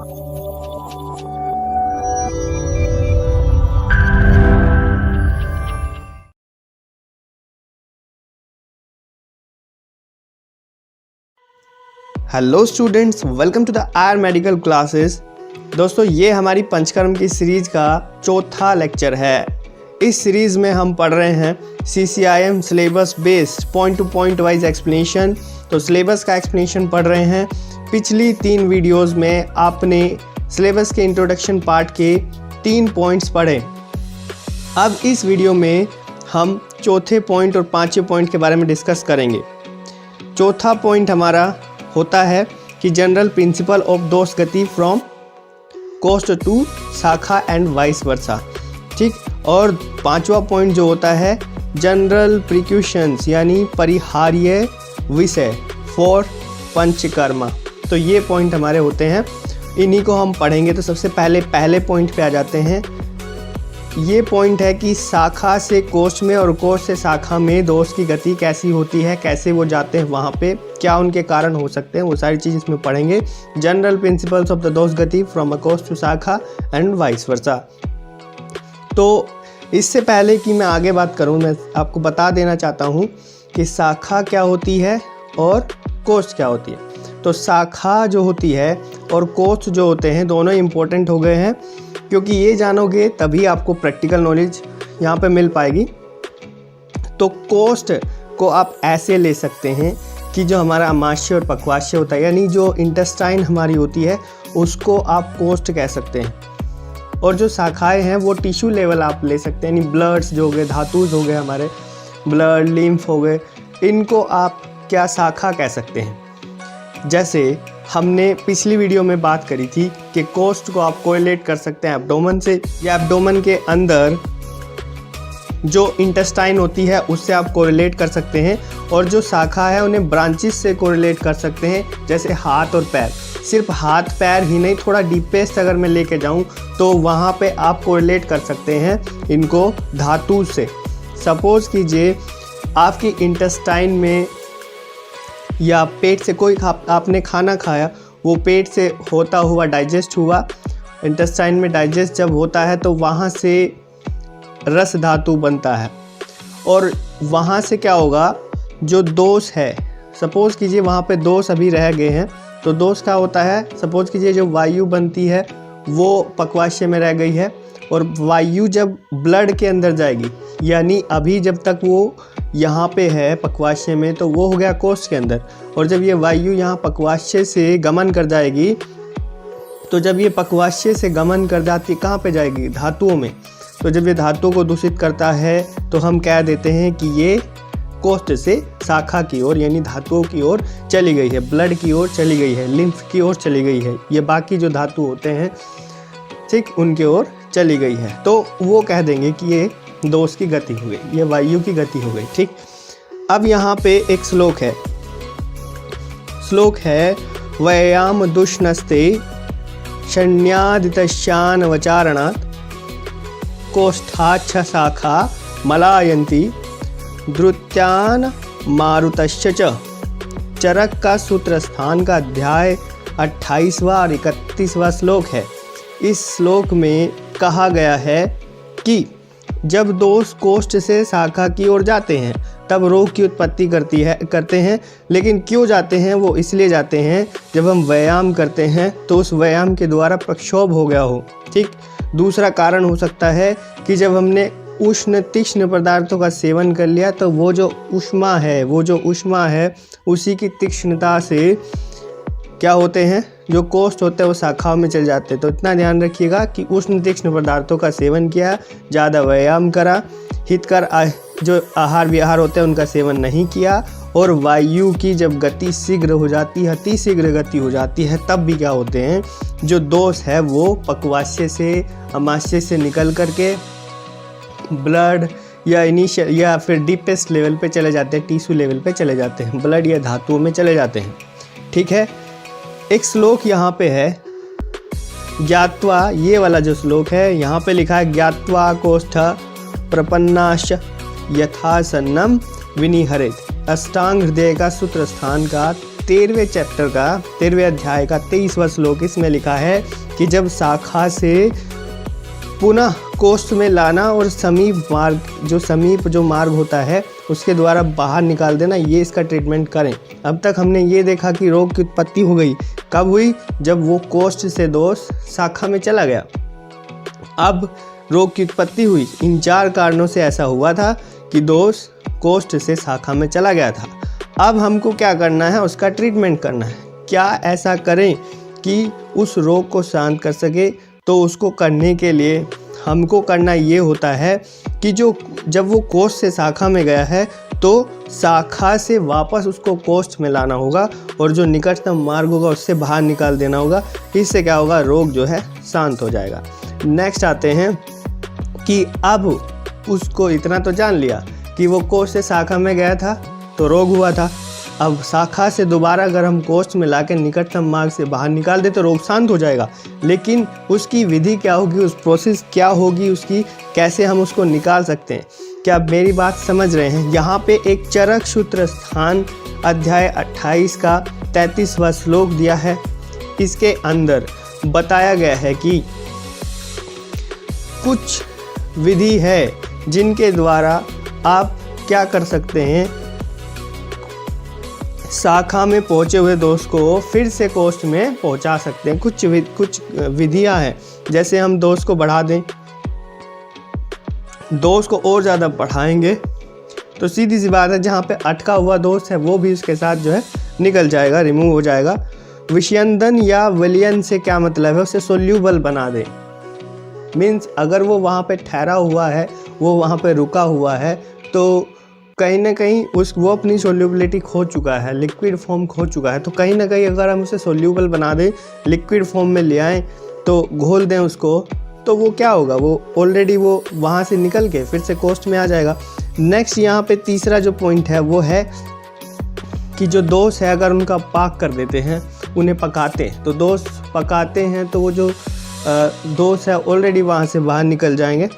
Hello students, welcome to the R medical classes. दोस्तों, ये हमारी पंचकर्म की सीरीज़ का चौथा लेक्चर है। इस सीरीज़ में हम पढ़ रहे हैं CCIM syllabus based point two point wise explanation. तो सिलेबस का एक्सप्लेनेशन पढ़ रहे हैं। पिछली 3 वीडियोस में आपने सिलेबस के इंट्रोडक्शन पार्ट के 3 पॉइंट्स पढ़े। अब इस वीडियो में हम चौथे पॉइंट और 5वें पॉइंट के बारे में डिस्कस करेंगे। चौथा पॉइंट हमारा होता है कि जनरल प्रिंसिपल ऑफ दोष गति फ्रॉम कोस्ट टू शाखा एंड वाइस वर्सा, ठीक। और 5वां पॉइंट जो होता है जनरल प्रिकॉशंस यानी परिहार्य विषय फॉर पंचकर्मा। तो ये पॉइंट हमारे होते हैं, इन्हीं को हम पढ़ेंगे। तो सबसे पहले पॉइंट पे आ जाते हैं। ये पॉइंट है कि शाखा से कोष्ठ में और कोष्ठ से शाखा में दोष की गति कैसी होती है, कैसे वो जाते हैं वहाँ पे, क्या उनके कारण हो सकते हैं, वो सारी चीज़ इसमें पढ़ेंगे। जनरल प्रिंसिपल्स ऑफ द दोष गति फ्रॉम अ कोष्ठ टू शाखा एंड वाइस वर्सा। तो इससे पहले कि मैं आगे बात करूँ, मैं आपको बता देना चाहता हूँ कि शाखा क्या होती है और कोष्ठ क्या होती है। तो शाखा जो होती है और कोष्ठ जो होते हैं दोनों इम्पोर्टेंट हो गए हैं, क्योंकि ये जानोगे तभी आपको प्रैक्टिकल नॉलेज यहाँ पे मिल पाएगी। तो कोष्ठ को आप ऐसे ले सकते हैं कि जो हमारा अमाशय और पक्वाशय होता है, यानी जो इंटेस्टाइन हमारी होती है उसको आप कोष्ठ कह सकते हैं। और जो शाखाएं हैं वो टिश्यू लेवल आप ले सकते हैं, यानी ब्लड्स जो हो गए, धातुज हो गए, हमारे ब्लड लिम्फ हो गए, इनको आप क्या शाखा कह सकते हैं। जैसे हमने पिछली वीडियो में बात करी थी कि कोष्ठ को आप कोरिलेट कर सकते हैं एब्डोमेन से, या एब्डोमेन के अंदर जो इंटेस्टाइन होती है उससे आप कोरिलेट कर सकते हैं। और जो शाखा है उन्हें ब्रांचेस से कोरिलेट कर सकते हैं, जैसे हाथ और पैर। सिर्फ हाथ पैर ही नहीं, थोड़ा डीपेस्ट अगर मैं लेके जाऊं तो वहाँ पे आप कोरिलेट कर सकते हैं इनको धातु से। सपोज़ कीजिए आपकी इंटेस्टाइन में या पेट से कोई आपने खाना खाया, वो पेट से होता हुआ डाइजेस्ट हुआ, इंटेस्टाइन में डाइजेस्ट जब होता है तो वहाँ से रस धातु बनता है। और वहाँ से क्या होगा, जो दोष है, सपोज़ कीजिए वहाँ पे दोष अभी रह गए हैं, तो दोष क्या होता है, सपोज़ कीजिए जो वायु बनती है वो पक्वाशय में रह गई है, और वायु जब ब्लड के अंदर जाएगी, यानी अभी जब तक वो यहाँ पे है पक्वाशय में, तो वो हो गया कोष्ठ के अंदर। और जब ये वायु यहाँ पक्वाशय से गमन कर जाएगी, तो जब ये पक्वाशय से गमन कर जाती है कहाँ पे जाएगी, धातुओं में। तो जब ये धातुओं को दूषित करता है तो हम कह देते हैं कि ये कोष्ठ से शाखा की ओर यानी धातुओं की ओर चली गई है, ब्लड की ओर चली गई है, लिम्फ की ओर चली गई है, ये बाकी जो धातु होते हैं, ठीक, उनके ओर चली गई है। तो वो कह देंगे कि ये दोष की गति हो गई, ये वायु की गति हो गई, ठीक। अब यहाँ पे एक श्लोक है व्यायाम दुष्नस्ते शण्यादितश्यान वचारणात् कोष्ठाच्छ शाखा मलायन्ति द्रुत्यान मारुतश्च च। चरक का सूत्र स्थान का अध्याय 28वां और 31वां श्लोक है। इस श्लोक में कहा गया है कि जब दोष कोष्ठ से शाखा की ओर जाते हैं तब रोग की उत्पत्ति करते हैं। लेकिन क्यों जाते हैं, वो इसलिए जाते हैं जब हम व्यायाम करते हैं तो उस व्यायाम के द्वारा प्रक्षोभ हो गया हो, ठीक। दूसरा कारण हो सकता है कि जब हमने उष्ण तीक्ष्ण पदार्थों का सेवन कर लिया तो वो जो ऊष्मा है उसी की तीक्ष्णता से क्या होते हैं, जो कोष्ठ होते हैं वो शाखाओं में चले जाते हैं। तो इतना ध्यान रखिएगा कि उष्ण तीक्ष्ण पदार्थों का सेवन किया, ज़्यादा व्यायाम करा, हितकर जो आहार विहार होते हैं उनका सेवन नहीं किया, और वायु की जब गति शीघ्र हो जाती है, अति शीघ्र गति हो जाती है, तब भी क्या होते हैं, जो दोष है वो पक्वाशय से अमाशय से निकल करके ब्लड या इनिशियल या फिर डीपेस्ट लेवल पे चले जाते हैं, टिश्यू लेवल पे चले जाते हैं, ब्लड या धातुओं में चले जाते हैं, ठीक है। एक श्लोक यहाँ पे है ज्ञात्वा, ये वाला जो श्लोक है यहाँ पे लिखा है ज्ञात्वा कोष्ठ प्रपन्नाश यथासन्नम विनिहरेत। अष्टांग हृदय का सूत्र स्थान का 13वें चैप्टर का 13वें अध्याय का 23वां श्लोक इसमें लिखा है कि जब शाखा से पुनः कोष्ठ में लाना और समीप जो मार्ग होता है उसके द्वारा बाहर निकाल देना, ये इसका ट्रीटमेंट करें। अब तक हमने ये देखा कि रोग की उत्पत्ति हो गई, कब हुई? जब वो कोष्ठ से दोष शाखा में चला गया। अब रोग की उत्पत्ति हुई, इन 4 कारणों से ऐसा हुआ था कि दोष कोष्ठ से शाखा में चला गया था। अब हमको क्या करना है? उसका ट्रीटमेंट करना है। क्या ऐसा करें कि उस रोग को शांत कर सके? तो उसको करने के लिए हमको करना ये होता है कि जब वो कोष्ठ से शाखा में गया है तो शाखा से वापस उसको कोष्ठ में लाना होगा और जो निकटतम मार्ग होगा उससे बाहर निकाल देना होगा। इससे क्या होगा? रोग जो है शांत हो जाएगा। नेक्स्ट आते हैं कि अब उसको इतना तो जान लिया कि वो कोष्ठ से शाखा में गया था तो रोग हुआ था। अब शाखा से दोबारा अगर हम कोष्ठ में लाकर निकटतम मार्ग से बाहर निकाल दे तो रोग शांत हो जाएगा। लेकिन उसकी विधि क्या होगी, उस प्रोसेस क्या होगी उसकी, कैसे हम उसको निकाल सकते हैं? क्या आप मेरी बात समझ रहे हैं? यहाँ पे एक चरक सूत्र स्थान अध्याय 28 का 33वां श्लोक दिया है। इसके अंदर बताया गया है कि कुछ विधि है जिनके द्वारा आप क्या कर सकते हैं, शाखा में पहुंचे हुए दोष को फिर से कोष्ठ में पहुंचा सकते हैं। कुछ विधियां हैं, जैसे हम दोष को बढ़ा दें, दोष को और ज़्यादा बढ़ाएंगे तो सीधी सी बात है जहाँ पे अटका हुआ दोष है वो भी उसके साथ जो है निकल जाएगा, रिमूव हो जाएगा। विषयंदन या विलयन से क्या मतलब है? उसे सोल्यूबल बना दे। मीन्स अगर वो वहाँ पे ठहरा हुआ है, वो वहाँ पे रुका हुआ है तो कहीं ना कहीं वो अपनी सोल्यूबिलिटी खो चुका है, लिक्विड फॉर्म खो चुका है। तो कहीं ना कहीं अगर हम उसे सोल्यूबल बना दें, लिक्विड फॉर्म में ले आएँ तो घोल दें उसको, तो वो क्या होगा? वो ऑलरेडी वो वहाँ से निकल के फिर से कोष्ठ में आ जाएगा। नेक्स्ट यहाँ पे तीसरा जो पॉइंट है वो है कि जो दोष है अगर उनका पाक कर देते हैं, उन्हें पकाते हैं, तो दोष पकाते हैं तो वो जो दोष है ऑलरेडी वहाँ से बाहर निकल जाएंगे।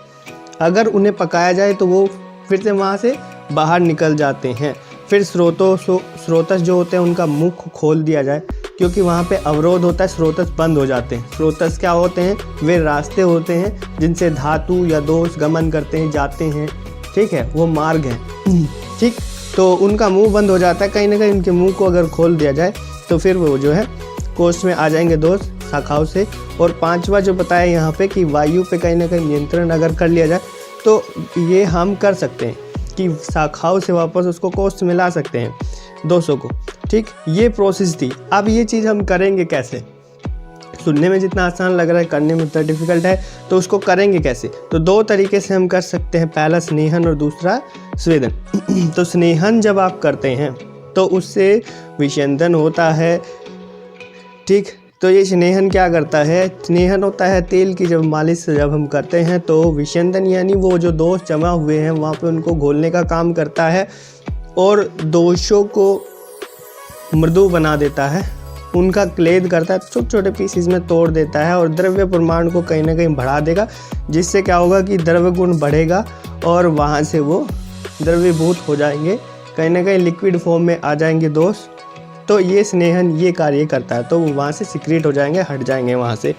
अगर उन्हें पकाया जाए तो वो फिर से वहाँ से बाहर निकल जाते हैं। फिर स्रोतस जो होते हैं उनका मुख खोल दिया जाए, क्योंकि वहाँ पे अवरोध होता है, स्रोतस बंद हो जाते हैं। स्रोतस क्या होते हैं? वे रास्ते होते हैं जिनसे धातु या दोष गमन करते हैं, जाते हैं, ठीक है, वो मार्ग हैं, ठीक। तो उनका मुंह बंद हो जाता है, कहीं ना कहीं उनके मुंह को अगर खोल दिया जाए तो फिर वो जो है कोष्ठ में आ जाएंगे दोष शाखाओं से। और 5वां जो बताया यहाँ पे कि वायु पे कहीं ना कहीं नियंत्रण अगर कर लिया जाए तो ये हम कर सकते हैं कि शाखाओं से वापस उसको कोष्ठ में ला सकते हैं दोषों को, ठीक। ये प्रोसेस थी। अब ये चीज़ हम करेंगे कैसे? सुनने में जितना आसान लग रहा है करने में उतना डिफ़िकल्ट है, तो उसको करेंगे कैसे? तो 2 तरीके से हम कर सकते हैं, पहला स्नेहन और दूसरा स्वेदन। तो स्नेहन जब आप करते हैं तो उससे विषंदन होता है, ठीक। तो ये स्नेहन क्या करता है? स्नेहन होता है तेल की जब मालिश जब हम करते हैं तो विषंदन यानी वो जो दोष जमा हुए हैं वहाँ पे उनको घोलने का काम करता है और दोषों को मृदु बना देता है, उनका क्लेद करता है, छोटे छोटे पीसेस में तोड़ देता है और द्रव्य प्रमाण को कहीं ना कहीं बढ़ा देगा, जिससे क्या होगा कि द्रव्य गुण बढ़ेगा और वहाँ से वो द्रव्यभूत हो जाएंगे, कहीं ना कहीं लिक्विड फॉर्म में आ जाएंगे दोष। तो ये स्नेहन ये कार्य करता है, तो वो वहाँ से सिक्रेट हो जाएंगे, हट जाएंगे वहाँ से,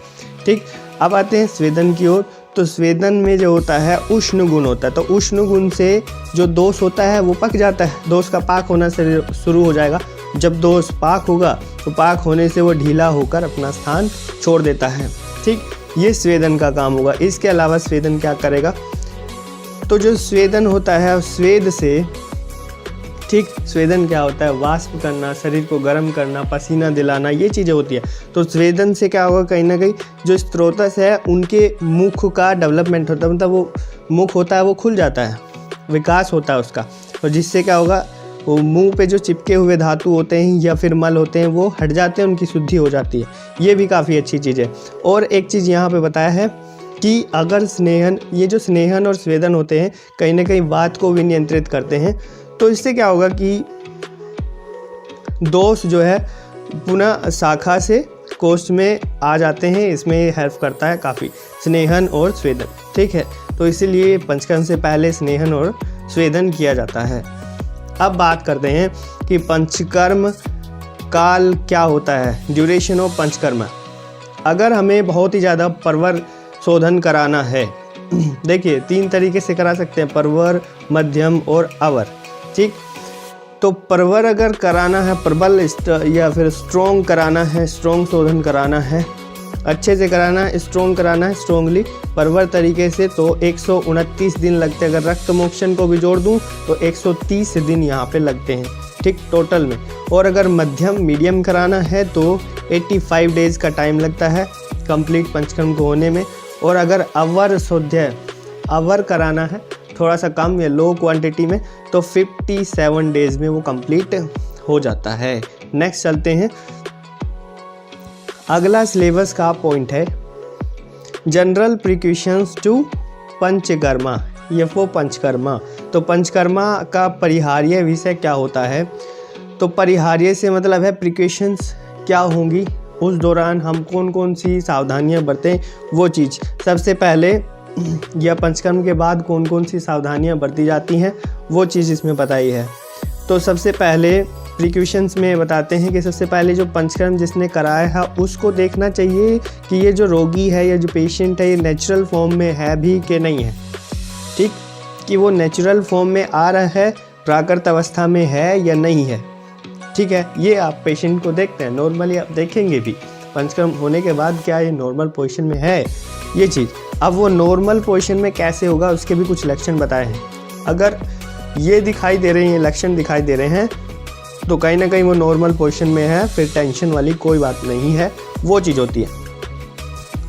ठीक। अब आते हैं स्वेदन की ओर। तो स्वेदन में जो होता है उष्ण गुण होता है, तो उष्ण गुण से जो दोष होता है वो पक जाता है, दोष का पाक होना से शुरू हो जाएगा। जब दोष पाक होगा तो पाक होने से वो ढीला होकर अपना स्थान छोड़ देता है, ठीक। ये स्वेदन का काम होगा। इसके अलावा स्वेदन क्या करेगा? तो जो स्वेदन होता है स्वेद से, ठीक, स्वेदन क्या होता है? वाष्प करना, शरीर को गर्म करना, पसीना दिलाना, ये चीज़ें होती है। तो स्वेदन से क्या होगा? कहीं ना कहीं जो स्रोतस है उनके मुख का डेवलपमेंट होता है, मतलब वो मुख होता है वो खुल जाता है, विकास होता है उसका, और जिससे क्या होगा वो मुंह पे जो चिपके हुए धातु होते हैं या फिर मल होते हैं वो हट जाते हैं, उनकी शुद्धि हो जाती है। ये भी काफ़ी अच्छी चीज़ है। और एक चीज़ यहाँ पे बताया है कि अगर स्नेहन, ये जो स्नेहन और स्वेदन होते हैं कहीं ना कहीं वात को भी नियंत्रित करते हैं, तो इससे क्या होगा कि दोष जो है पुनः शाखा से कोष्ठ में आ जाते हैं। इसमें ये हेल्प करता है काफ़ी, स्नेहन और स्वेदन, ठीक है। तो इसीलिए पंचकर्म से पहले स्नेहन और स्वेदन किया जाता है। अब बात करते हैं कि पंचकर्म काल क्या होता है, ड्यूरेशन ऑफ पंचकर्मा। अगर हमें बहुत ही ज़्यादा परवर शोधन कराना है, देखिए 3 तरीके से करा सकते हैं, परवर, मध्यम और अवर। ठीक, तो परवर अगर कराना है, प्रबल या फिर स्ट्रॉन्ग कराना है, स्ट्रॉन्ग शोधन कराना है, अच्छे से कराना है, स्ट्रॉन्ग कराना है, स्ट्रॉन्गली परवर तरीके से, तो 129 दिन लगते हैं। अगर रक्त मोक्षण को भी जोड़ दूं तो 130 दिन यहाँ पे लगते हैं, ठीक, टोटल में। और अगर मीडियम कराना है तो 85 डेज़ का टाइम लगता है कंप्लीट पंचकर्म को होने में। और अगर अवर कराना है थोड़ा सा कम या लो क्वांटिटी में, तो 57 डेज़ में वो कंप्लीट हो जाता है। नेक्स्ट चलते हैं, अगला सिलेबस का पॉइंट है जनरल प्रिकॉशंस टू पंचकर्मा, ये पंचकर्मा। तो पंचकर्मा का परिहार्य विषय क्या होता है, तो परिहार्य से मतलब है प्रिकॉशंस क्या होंगी, उस दौरान हम कौन कौन सी सावधानियां बरतें, वो चीज़। सबसे पहले या पंचकर्म के बाद कौन कौन सी सावधानियां बरती जाती हैं, वो चीज़ इसमें बताई है। तो सबसे पहले प्रिकॉशंस में बताते हैं कि सबसे पहले जो पंचकर्म जिसने कराया है उसको देखना चाहिए कि ये जो रोगी है या जो पेशेंट है ये नेचुरल फॉर्म में है भी कि नहीं है। ठीक, कि वो नेचुरल फॉर्म में आ रहा है, प्राकृत अवस्था में है या नहीं है। ठीक है, ये आप पेशेंट को देखते हैं, नॉर्मली आप देखेंगे भी पंचकर्म होने के बाद क्या ये नॉर्मल पोजीशन में है, ये चीज़। अब वो नॉर्मल पोजीशन में कैसे होगा उसके भी कुछ लक्षण बताए हैं। अगर ये दिखाई दे रहे हैं, ये लक्षण दिखाई दे रहे हैं, तो कहीं ना कहीं वो नॉर्मल पोजीशन में है, फिर टेंशन वाली कोई बात नहीं है, वो चीज़ होती है।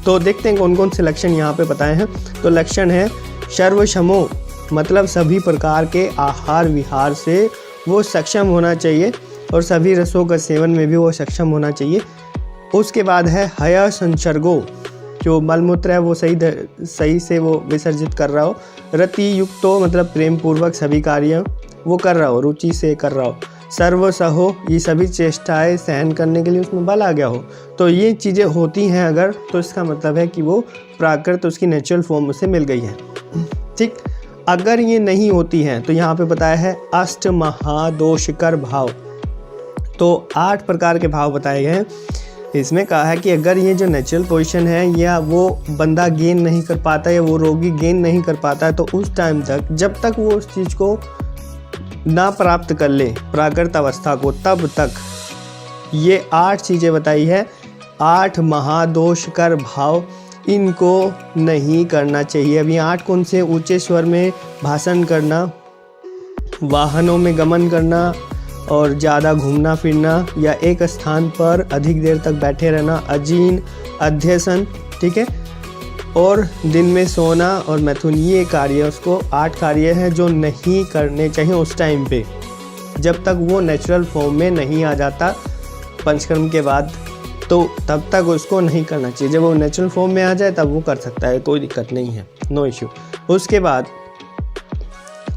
तो देखते हैं कौन कौन से लक्षण यहाँ पे बताए हैं। तो लक्षण है सर्वक्षमो, मतलब सभी प्रकार के आहार विहार से वो सक्षम होना चाहिए और सभी रसों का सेवन में भी वो सक्षम होना चाहिए। उसके बाद है हय संसर्गो, जो मलमूत्र है वो सही से वो विसर्जित कर रहा हो। रति युक्तो, मतलब प्रेम पूर्वक सभी कार्य वो कर रहा हो, रुचि से कर रहा हो। सर्व सहो, ये सभी चेष्टाएं सहन करने के लिए उसमें बल आ गया हो। तो ये चीज़ें होती हैं अगर, तो इसका मतलब है कि वो प्राकृत उसकी नेचुरल फॉर्म उसे मिल गई है। ठीक, अगर ये नहीं होती हैं तो यहाँ पे बताया है अष्ट महादोषकर भाव। तो 8 प्रकार के भाव बताए गए हैं। इसमें कहा है कि अगर ये जो नेचुरल पोजीशन है या वो बंदा गेन नहीं कर पाता या वो रोगी गेन नहीं कर पाता है, तो उस टाइम तक, जब तक वो उस चीज़ को ना प्राप्त कर ले प्राकृत अवस्था को, तब तक ये 8 चीज़ें बताई है। 8 महादोषकर भाव, इनको नहीं करना चाहिए। अभी 8 कौन से? ऊंचे स्वर में भाषण करना, वाहनों में गमन करना और ज़्यादा घूमना फिरना या एक स्थान पर अधिक देर तक बैठे रहना, अजीन, अध्यसन, ठीक है, और दिन में सोना और मैथुन, ये कार्य उसको 8 कार्य हैं जो नहीं करने चाहिए उस टाइम पे, जब तक वो नेचुरल फॉर्म में नहीं आ जाता पंचकर्म के बाद, तो तब तक उसको नहीं करना चाहिए। जब वो नेचुरल फॉर्म में आ जाए तब वो कर सकता है, कोई दिक्कत नहीं है, नो इश्यू। उसके बाद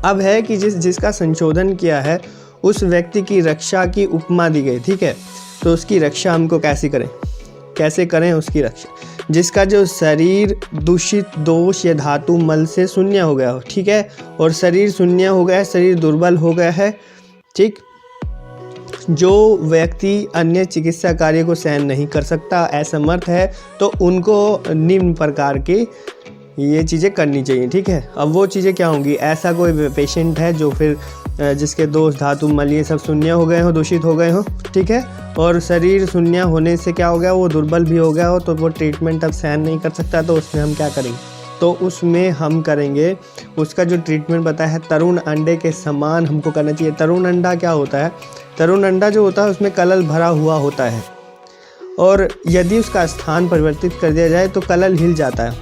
अब है कि जिसका संशोधन किया है उस व्यक्ति की रक्षा की उपमा दी गई, ठीक है। तो उसकी रक्षा हमको कैसे करें उसकी रक्षा? जिसका जो शरीर दूषित दोष या धातु मल से शून्य हो गया हो, ठीक है, और शरीर शून्य हो गया है, शरीर दुर्बल हो गया है, ठीक। जो व्यक्ति अन्य चिकित्सा कार्य को सहन नहीं कर सकता, असमर्थ है, तो उनको निम्न प्रकार की ये चीज़ें करनी चाहिए, ठीक है। अब वो चीज़ें क्या होंगी? ऐसा कोई पेशेंट है जो फिर जिसके दोष धातु मल ये सब शून्य हो गए हो, दूषित हो गए हो, ठीक है, और शरीर शून्य होने से क्या हो गया, वो दुर्बल भी हो गया हो, तो वो ट्रीटमेंट अब सहन नहीं कर सकता, तो उसमें हम क्या करेंगे? तो उसमें हम करेंगे, उसका जो ट्रीटमेंट बताया है तरुण अंडे के समान हमको करना चाहिए। तरुण अंडा क्या होता है? तरुण अंडा जो होता है उसमें कलल भरा हुआ होता है, और यदि उसका स्थान परिवर्तित कर दिया जाए तो कलल हिल जाता है,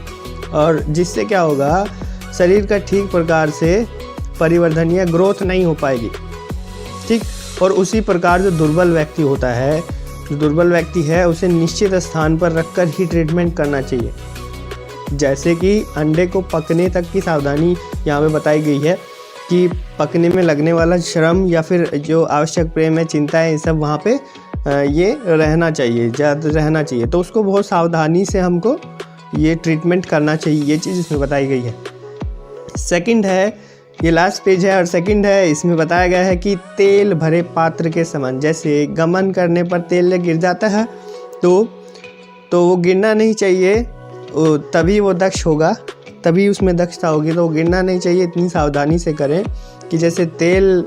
और जिससे क्या होगा, शरीर का ठीक प्रकार से परिवर्धन या ग्रोथ नहीं हो पाएगी, ठीक। और उसी प्रकार जो दुर्बल व्यक्ति होता है, जो दुर्बल व्यक्ति है, उसे निश्चित स्थान पर रखकर ही ट्रीटमेंट करना चाहिए। जैसे कि अंडे को पकने तक की सावधानी यहाँ पे बताई गई है कि पकने में लगने वाला श्रम या फिर जो आवश्यक प्रेम है, चिंता है, ये सब वहाँ पे ये रहना चाहिए, ज़्यादा रहना चाहिए। तो उसको बहुत सावधानी से हमको ये ट्रीटमेंट करना चाहिए, ये चीज़ इसमें बताई गई है। सेकंड है ये लास्ट पेज है और सेकंड है, इसमें बताया गया है कि तेल भरे पात्र के समान, जैसे गमन करने पर तेल गिर जाता है तो वो गिरना नहीं चाहिए, तभी वो दक्ष होगा, तभी उसमें दक्षता होगी, तो वो गिरना नहीं चाहिए। इतनी सावधानी से करें कि जैसे तेल